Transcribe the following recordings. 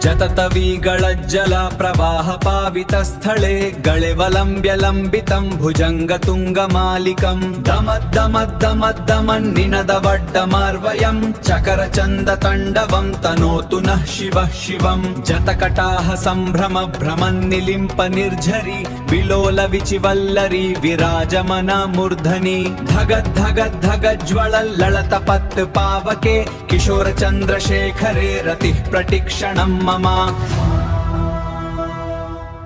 जततवीगळज्जल प्रवाह पावितस्थले गळेवलम्ब्य लम्बितं भुजङ्गतुङ्गमालिकं दमद्दमद्दमद्दमन्निनदवड्डमार्वयं चकरचन्दतण्डवं तनोतु नः शिवः शिवं जतकटाह सम्भ्रम भ्रमन्निलिम्प निर्झरि विलोल विचिवल्लरी विराजमना मूर्धनि धगद्धगद्धगज्ज्वलल्लळतपत् पावके किशोरचन्द्रशेखरे रतिः प्रतिक्षणं मम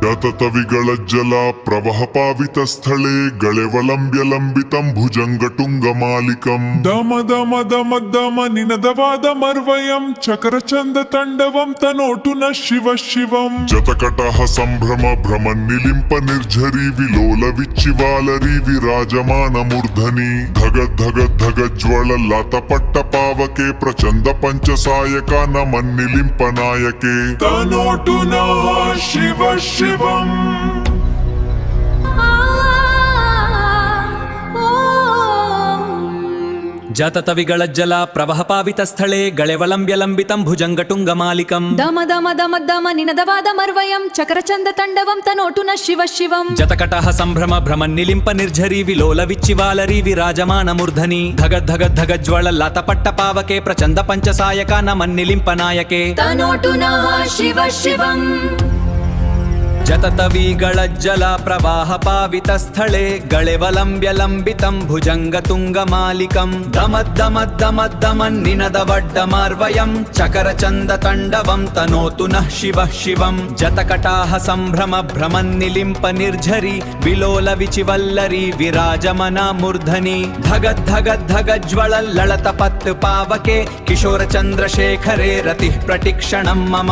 जततविगळज्जल प्रवह पावितस्थले गळेवलम्ब्य लम्बितं भुजङ्गटुङ्गमालिकं दम दम दम दम निनदवादमर्वयं चकरचन्दतण्डवं तनोतु नः शिवः शिवं जतकटः सम्भ्रम भ्रमन्निलिम्प निर्झरि विलोल विच्चिवालरी विराजमानमूर्धनि धगद्धगद्धगज्ज्वलल्लतपट्टपावके प्रचण्ड पञ्चसायक नमन्निलिम्प नायके तनोतु नः शिवः शिवम् जततविगळज्जल प्रवह पावितस्थले गळेवलम्ब्य लम्बितं भुजङ्गटुङ्गमालिकं दम दम दम दम निनदवादमर्वयं चकरचन्दतण्डवं तनोतु नः शिवः शिवं जतकटः सम्भ्रम भ्रमन्निलिम्प निर्झरि विलोल विच्चिवालरी विराजमानमूर्धनि धगद्धगद्धगज्ज्वलल्लतपट्टपावके प्रचण्ड पञ्चसायक नमन्निलिम्प नायके तनोतु नः शिवः शिवम् जततवीगळज्जल प्रवाह पावितस्थले गळेवलम्ब्य लम्बितं भुजङ्गतुङ्गमालिकं दमद्दमद्दमद्दमन्निनदवड्डमार्वयं चकरचन्दतण्डवं तनोतु नः शिवः शिवं जतकटाह सम्भ्रम भ्रमन्निलिम्प निर्झरि विलोल विचिवल्लरी विराजमना मूर्धनि धगद्धगद्धगज्ज्वलल्लळतपत् पावके किशोरचन्द्रशेखरे रतिः प्रतिक्षणं मम